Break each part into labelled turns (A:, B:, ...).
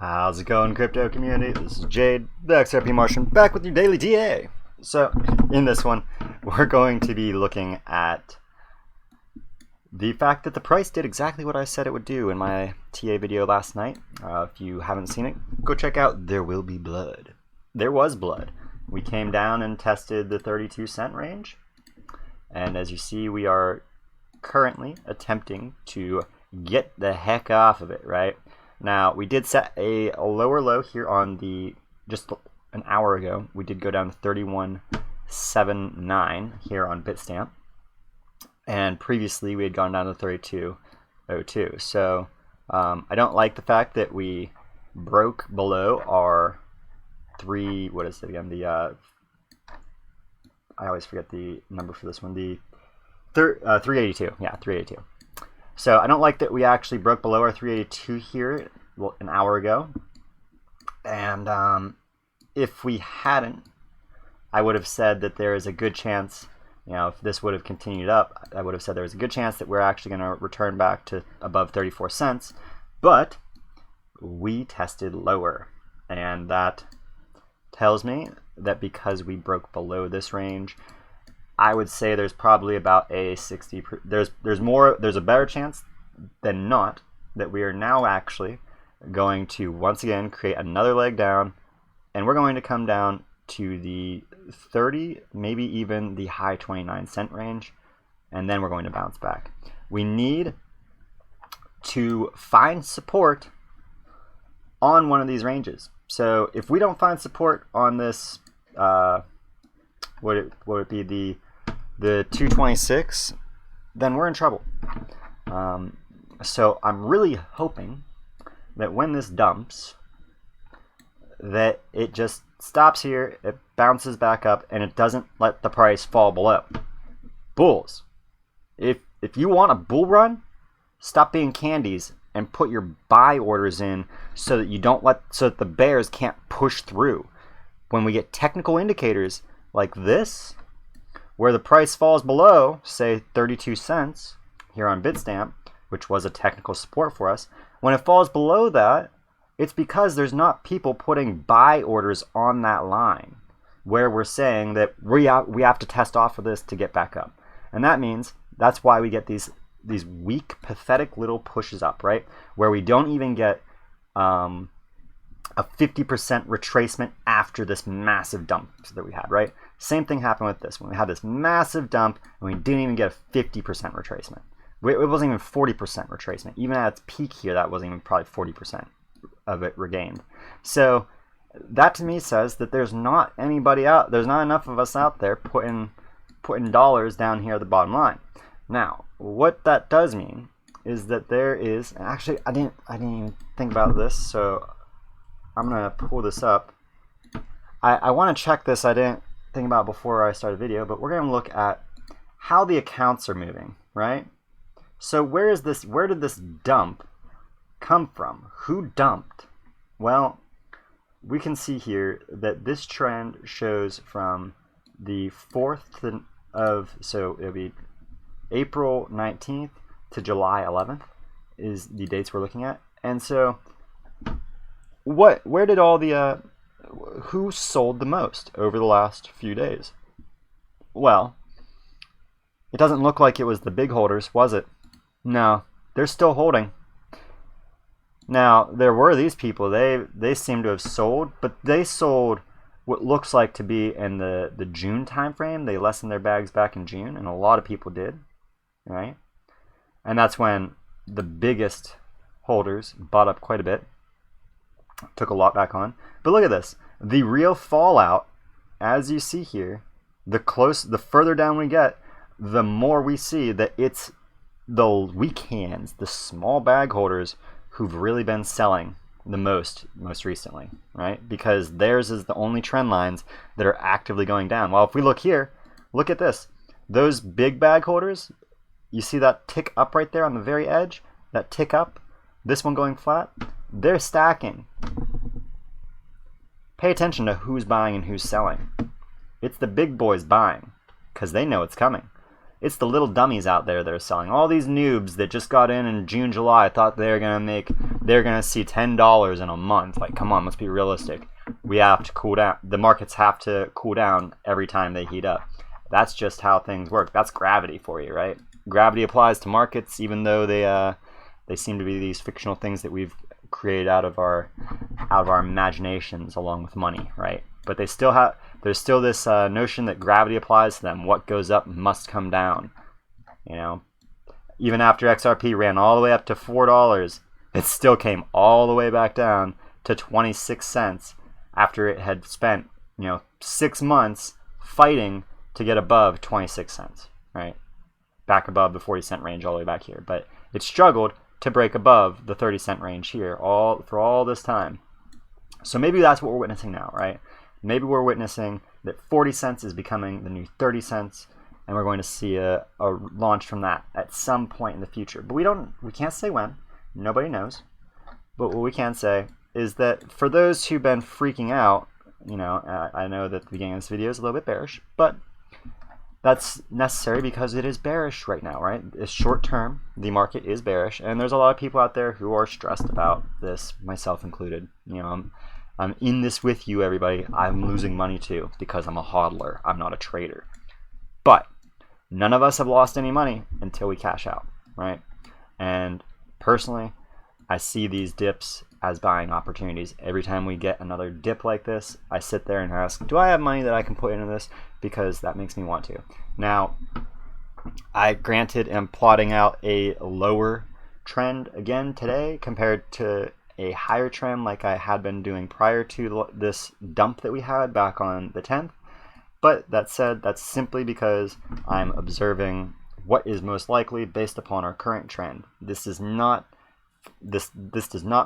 A: How's it going, crypto community? This is Jade, the XRP Martian, back with your daily TA. So, in this one, we're going to be looking at the fact that the price did exactly what I said it would do in my TA video last night. If you haven't seen it, go check out There Will Be Blood. There was blood. We came down and tested the 32-cent range. And as you see, we are currently attempting to get the heck off of it, right? Now, we did set a lower low here on the, just an hour ago. We did go down to 31.79 here on Bitstamp. And previously, we had gone down to 32.02. So, I don't like the fact that we broke below our what is it again? I always forget the number for this one. The 382. Yeah, 382. So I don't like that we actually broke below our 382 here an hour ago. And if we hadn't, I would have said that there is a good chance, you know, if this would have continued up, I would have said there was a good chance that we're actually going to return back to above 34 cents. But we tested lower. And that tells me that because we broke below this range, I would say there's probably about a 60. There's a better chance than not that we are now actually going to once again create another leg down, and we're going to come down to the 30, maybe even the high 29-cent range, and then we're going to bounce back. We need to find support on one of these ranges. So if we don't find support on this, would it be the 226, then we're in trouble. So I'm really hoping that when this dumps, that it just stops here, it bounces back up, and it doesn't let the price fall below. Bulls, if you want a bull run, stop being candies and put your buy orders in so that the bears can't push through. When we get technical indicators like this, where the price falls below, say 32 cents here on Bitstamp, which was a technical support for us, when it falls below that, it's because there's not people putting buy orders on that line where we're saying that we have to test off of this to get back up. And that means that's why we get these weak, pathetic little pushes up, right? Where we don't even get a 50% retracement after this massive dump that we had, right? Same thing happened with this. When we had this massive dump and we didn't even get a 50% retracement. It wasn't even 40% retracement. Even at its peak here, that wasn't even probably 40% of it regained. So that to me says that there's not anybody out, there's not enough of us out there putting dollars down here at the bottom line. Now, what that does mean is that there is, actually I didn't even think about this, so I'm gonna pull this up. I want to check this. I didn't think about it before I started the video, but we're gonna look at how the accounts are moving, right? So where did this dump come from? Who dumped? Well, we can see here that this trend shows from the 4th so it'll be April 19th to July 11th is the dates we're looking at. And so where did all the who sold the most over the last few days? Well, it doesn't look like it was the big holders, was it? No, they're still holding. Now, there were these people, they seem to have sold, but they sold what looks like to be in the June time frame. They lessened their bags back in June, and a lot of people did, right? And that's when the biggest holders bought up quite a bit, took a lot back on. But look at this. The real fallout, as you see here, the further down we get, the more we see that it's the weak hands, the small bag holders who've really been selling the most recently, right? Because theirs is the only trend lines that are actively going down. Well, if we look here, look at this. Those big bag holders, you see that tick up right there on the very edge? That tick up, this one going flat, they're stacking. Pay attention to who's buying and who's selling. It's the big boys buying because they know it's coming. It's the little dummies out there that are selling. All these noobs that just got in June, July, thought they're gonna see $10 in a month. Like, come on, let's be realistic. We have to cool down. The markets have to cool down every time they heat up. That's just how things work. That's gravity for you, right? Gravity applies to markets, even though they seem to be these fictional things that we've created out of our imaginations, along with money, right? But there's still this notion that gravity applies to them. What goes up must come down. You know, even after XRP ran all the way up to $4, it still came all the way back down to 26 cents after it had spent 6 months fighting to get above 26 cents, right? Back above the 40-cent range all the way back here. But it struggled to break above the 30-cent range here for all this time. So maybe that's what we're witnessing now, right? Maybe we're witnessing that 40 cents is becoming the new 30 cents, and we're going to see a launch from that at some point in the future. But we can't say when. Nobody knows. But what we can say is that for those who've been freaking out, I know that the beginning of this video is a little bit bearish, but that's necessary because it is bearish right now, right? It's short term, the market is bearish, and there's a lot of people out there who are stressed about this, myself included. I'm in this with you, everybody. I'm losing money too because I'm a hodler. I'm not a trader. But none of us have lost any money until we cash out, right? And personally, I see these dips as buying opportunities. Every time we get another dip like this, I sit there and ask, do I have money that I can put into this? Because that makes me want to. Now, I granted am plotting out a lower trend again today compared to a higher trend like I had been doing prior to this dump that we had back on the 10th. But that said, that's simply because I'm observing what is most likely based upon our current trend. This does not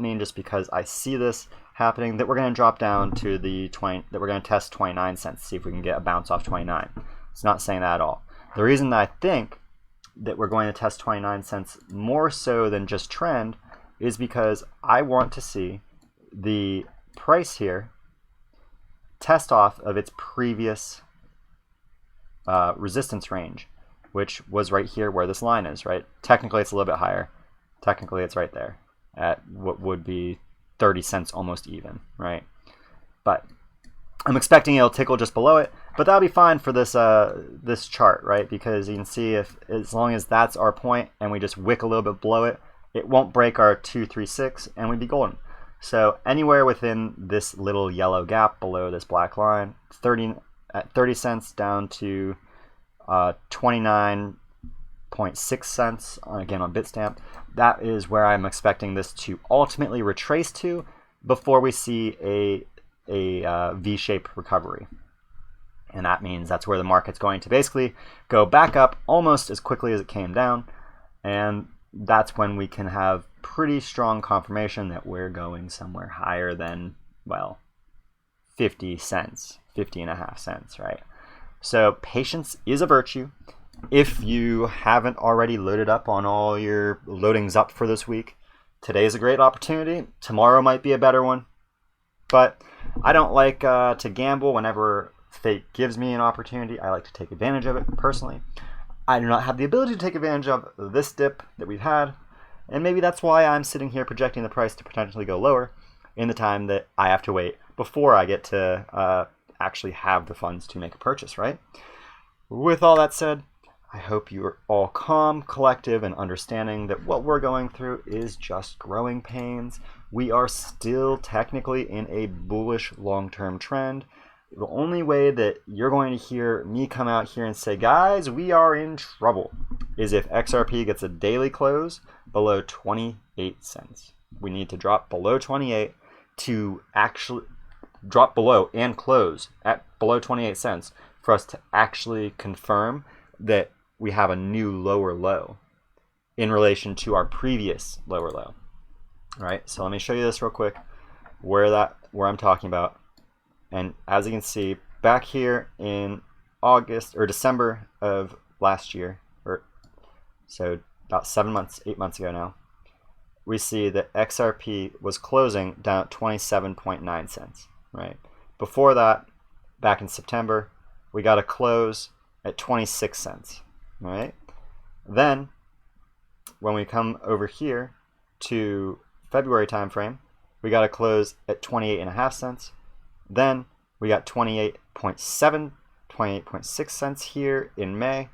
A: mean just because I see this happening that we're going to drop down to that we're going to test 29 cents, see if we can get a bounce off 29. It's not saying that at all. The reason that I think that we're going to test 29 cents more so than just trend is because I want to see the price here test off of its previous resistance range, which was right here where this line is, right? Technically, it's a little bit higher. Technically, it's right there at what would be 30 cents almost even, right? But I'm expecting it'll tickle just below it, but that'll be fine for this this chart, right? Because you can see as long as that's our point and we just wick a little bit below it, it won't break our 236 and we'd be golden. So anywhere within this little yellow gap below this black line, 30 cents down to 29.6 cents again on Bitstamp, that is where I'm expecting this to ultimately retrace to before we see a V-shaped recovery. And that means that's where the market's going to basically go back up almost as quickly as it came down, and that's when we can have pretty strong confirmation that we're going somewhere higher than, well, 50 cents, 50.5 cents, right? So patience is a virtue. If you haven't already loaded up on all your loadings up for this week, today's a great opportunity. Tomorrow might be a better one. But I don't like to gamble whenever fate gives me an opportunity. I like to take advantage of it personally. I do not have the ability to take advantage of this dip that we've had, and maybe that's why I'm sitting here projecting the price to potentially go lower in the time that I have to wait before I get to actually have the funds to make a purchase, right? With all that said, I hope you are all calm, collective, and understanding that what we're going through is just growing pains. We are still technically in a bullish long-term trend. The only way that you're going to hear me come out here and say, guys, we are in trouble, is if XRP gets a daily close below 28 cents. We need to drop below 28 to actually drop below and close at below 28 cents for us to actually confirm that we have a new lower low in relation to our previous lower low. All right, so let me show you this real quick where I'm talking about. And as you can see, back here in August or December of last year, so about 8 months ago now, we see that XRP was closing down at 27.9 cents, right? Before that, back in September, we got a close at 26 cents, right? Then when we come over here to February time frame, we got to close at 28.5 cents. Then we got 28.7, 28.6 cents here in May,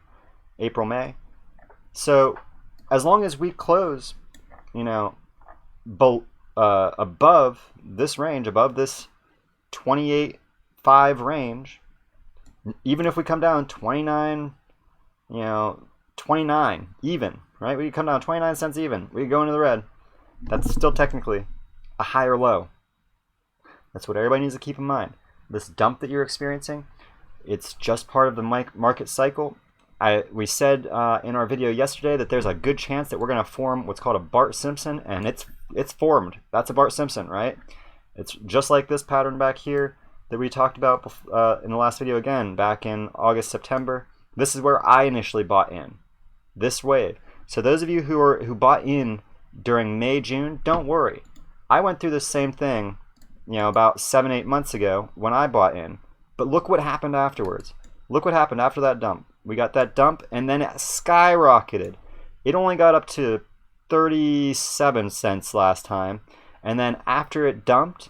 A: April, May. So as long as we close, you know, above this range, above this 28.5 range, even if we come down 29, you know, 29 even, right? We come down 29 cents even. We go into the red. That's still technically a higher low. That's what everybody needs to keep in mind. This dump that you're experiencing, it's just part of the market cycle. We said in our video yesterday that there's a good chance that we're going to form what's called a Bart Simpson, and it's formed. That's a Bart Simpson, right? It's just like this pattern back here that we talked about in the last video again, back in August, September. This is where I initially bought in, this wave. So those of you who bought in during May, June, don't worry. I went through the same thing, you know, about 7-8 months ago when I bought in. But look what happened afterwards. Look what happened after that dump. We got that dump, and then it skyrocketed. It only got up to 37 cents last time, and then after it dumped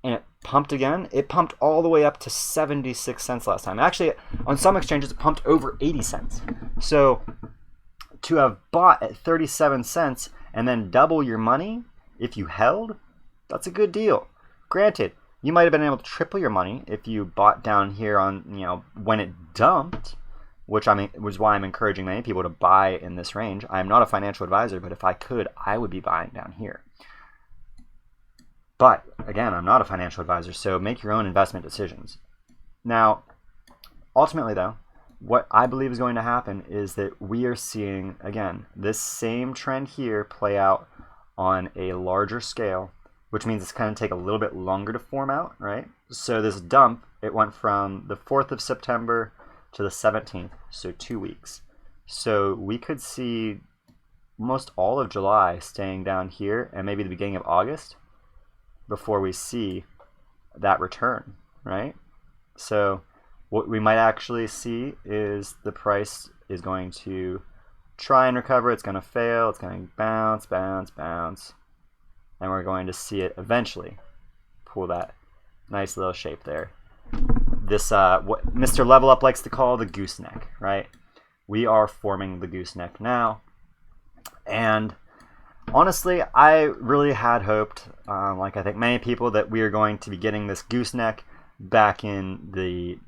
A: and it pumped again, it pumped all the way up to 76 cents last time. Actually, on some exchanges, it pumped over 80 cents. So to have bought at 37 cents and then double your money if you held, that's a good deal. Granted, you might have been able to triple your money if you bought down here on, you know, when it dumped, which was why I'm encouraging many people to buy in this range. I'm not a financial advisor, but if I could, I would be buying down here. But again, I'm not a financial advisor, so make your own investment decisions. Now, ultimately though, what I believe is going to happen is that we are seeing, again, this same trend here play out on a larger scale, which means it's going to take a little bit longer to form out, right? So this dump, it went from the 4th of September to the 17th, so 2 weeks. So we could see most all of July staying down here and maybe the beginning of August before we see that return, right? So what we might actually see is the price is going to try and recover. It's going to fail. It's going to bounce, bounce, bounce. And we're going to see it eventually pull that nice little shape there. This, what Mr. Level Up likes to call the gooseneck, right? We are forming the gooseneck now. And honestly, I really had hoped, like I think many people, that we are going to be getting this gooseneck back in the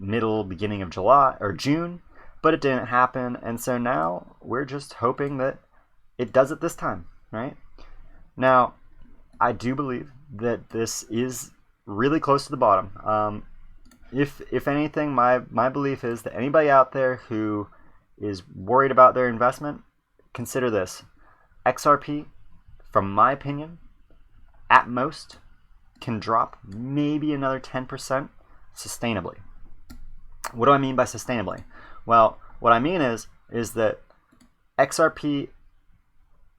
A: beginning of July or June, but it didn't happen. And so now we're just hoping that it does it this time, right? Now, I do believe that this is really close to the bottom. If anything, my belief is that anybody out there who is worried about their investment, consider this. XRP, from my opinion, at most, can drop maybe another 10% sustainably. What do I mean by sustainably? Well, what I mean is that XRP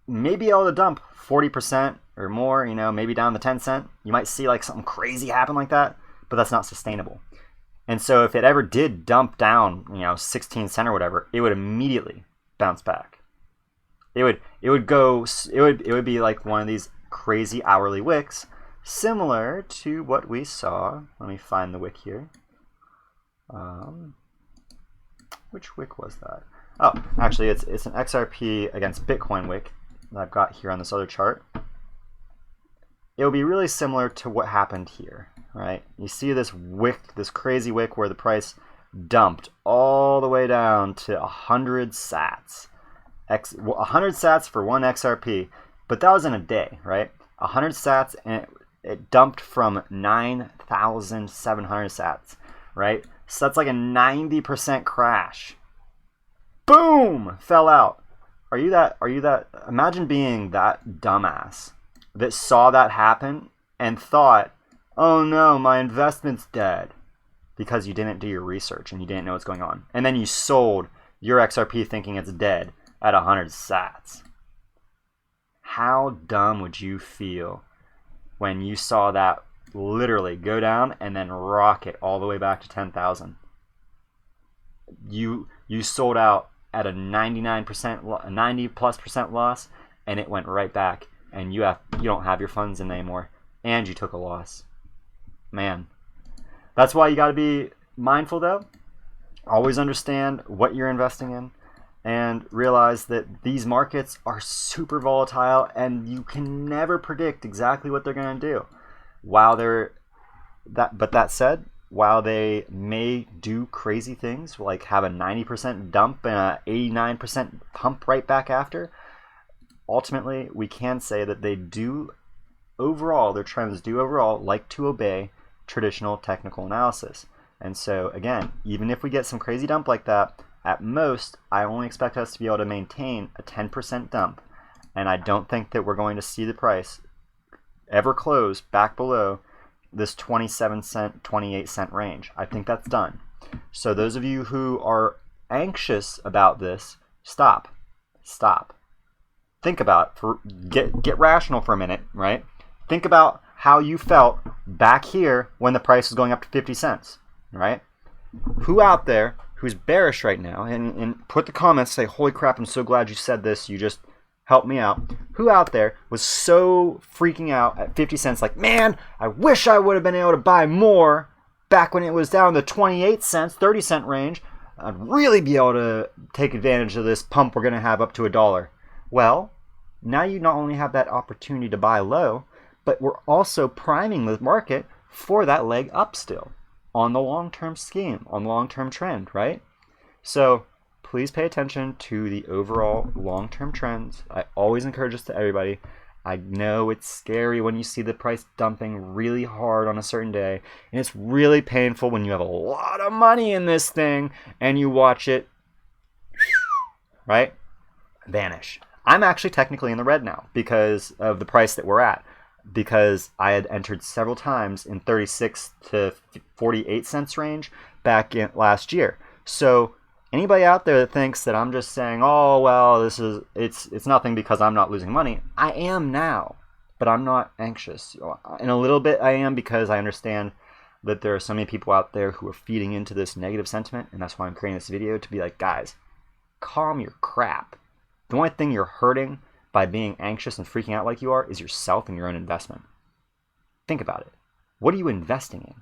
A: may be able to dump 40% or more, you know, maybe down to 10 cent. You might see like something crazy happen like that, but that's not sustainable. And so if it ever did dump down, you know, 16 cent or whatever, it would immediately bounce back. It would be like one of these crazy hourly wicks, similar to what we saw. Let me find the wick here. Which wick was that? Oh, actually, it's an XRP against Bitcoin wick that I've got here on this other chart. It will be really similar to what happened here, right? You see this wick, this crazy wick where the price dumped all the way down to 100 sats. 100 sats for one XRP, but that was in a day, right? 100 sats, and it dumped from 9,700 sats, right? So that's like a 90% crash. Boom! Fell out. Are you that? Imagine being that dumbass that saw that happen and thought, oh no, my investment's dead, because you didn't do your research and you didn't know what's going on. And then you sold your XRP thinking it's dead at 100 sats. How dumb would you feel when you saw that literally go down and then rocket all the way back to 10,000? You sold out at a 99%, 90+% loss, and it went right back, and you don't have your funds in anymore, and you took a loss. Man, that's why you got to be mindful though. Always understand what you're investing in, and realize that these markets are super volatile, and you can never predict exactly what they're going to do. But that said, while they may do crazy things like have a 90% dump and a 89% pump right back after, ultimately we can say that they do overall, their trends do overall like to obey traditional technical analysis. And so again, even if we get some crazy dump like that, at most I only expect us to be able to maintain a 10% dump, and I don't think that we're going to see the price ever close back below this 27-cent, 28-cent range. I think that's done. So those of you who are anxious about this, stop. Think about it. Get rational for a minute, right? Think about how you felt back here when the price was going up to 50 cents, right? Who out there who's bearish right now, and put the comments, say, holy crap, I'm so glad you said this, you just help me out. Who out there was so freaking out at 50 cents like, man, I wish I would have been able to buy more back when it was down to 28 cents, 30-cent range. I'd really be able to take advantage of this pump we're going to have up to $1. Well, now you not only have that opportunity to buy low, but we're also priming the market for that leg up still on the long-term scheme, on the long-term trend, right? So please pay attention to the overall long-term trends. I always encourage this to everybody. I know it's scary when you see the price dumping really hard on a certain day, and it's really painful when you have a lot of money in this thing and you watch it, right, vanish. I'm actually technically in the red now because of the price that we're at, because I had entered several times in 36 to 48 cents range back in last year. So anybody out there that thinks that I'm just saying, oh, well, it's nothing because I'm not losing money, I am now, but I'm not anxious. In a little bit I am, because I understand that there are so many people out there who are feeding into this negative sentiment, and that's why I'm creating this video, to be like, guys, calm your crap. The only thing you're hurting by being anxious and freaking out like you are is yourself and your own investment. Think about it. What are you investing in?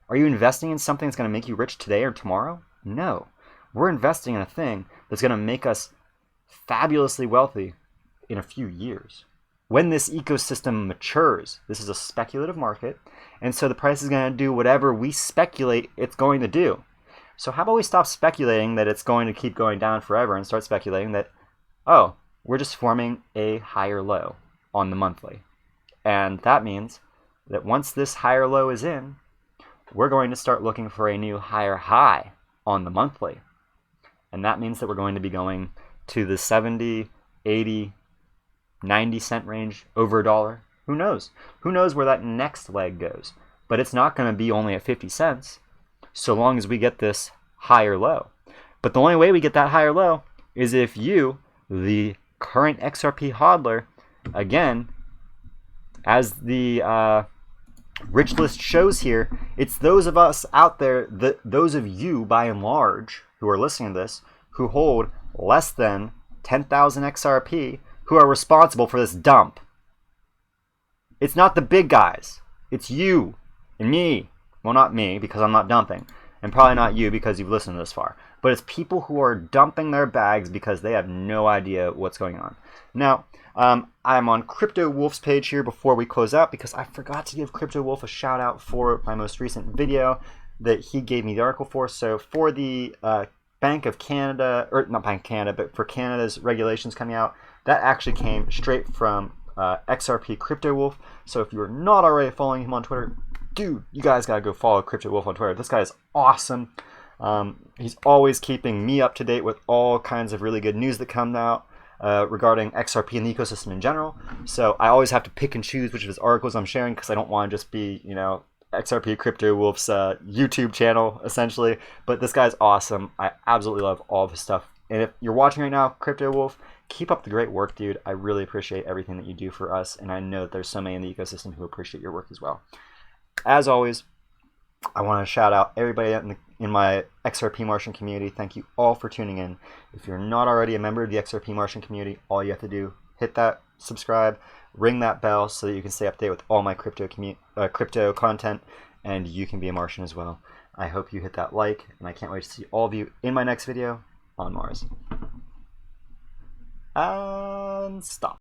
A: Are you investing in something that's going to make you rich today or tomorrow? No. We're investing in a thing that's going to make us fabulously wealthy in a few years. When this ecosystem matures, this is a speculative market, and so the price is going to do whatever we speculate it's going to do. So how about we stop speculating that it's going to keep going down forever and start speculating that, oh, we're just forming a higher low on the monthly. And that means that once this higher low is in, we're going to start looking for a new higher high on the monthly. And that means that we're going to be going to the 70, 80, 90 cent range, over $1. Who knows? Who knows where that next leg goes? But it's not going to be only at 50 cents so long as we get this higher low. But the only way we get that higher low is if you, the current XRP hodler, again, as the rich list shows here, it's those of us out there, those of you by and large who are listening to this, who hold less than 10,000 XRP, who are responsible for this dump. It's not the big guys. It's you and me. Well, not me, because I'm not dumping, and probably not you because you've listened this far. But it's people who are dumping their bags because they have no idea what's going on. Now, I'm on Crypto Wolf's page here before we close out, because I forgot to give Crypto Wolf a shout out for my most recent video that he gave me the article for. So for the Bank of Canada, or not Bank of Canada, but for Canada's regulations coming out, that actually came straight from XRP Crypto Wolf. So if you're not already following him on Twitter, dude, you guys gotta go follow Crypto Wolf on Twitter. This guy is awesome. He's always keeping me up to date with all kinds of really good news that come out regarding XRP and the ecosystem in general. So I always have to pick and choose which of his articles I'm sharing, because I don't want to just be, you know, XRP Crypto Wolf's YouTube channel, essentially. But this guy's awesome. I absolutely love all of his stuff. And if you're watching right now, Crypto Wolf, keep up the great work, dude. I really appreciate everything that you do for us, and I know that there's so many in the ecosystem who appreciate your work as well. As always, I want to shout out everybody in my XRP Martian community. Thank you all for tuning in. If you're not already a member of the XRP Martian community, all you have to do, hit that subscribe, ring that bell so that you can stay up to date with all my crypto content, and you can be a Martian as well. I hope you hit that like, and I can't wait to see all of you in my next video on Mars. And stop.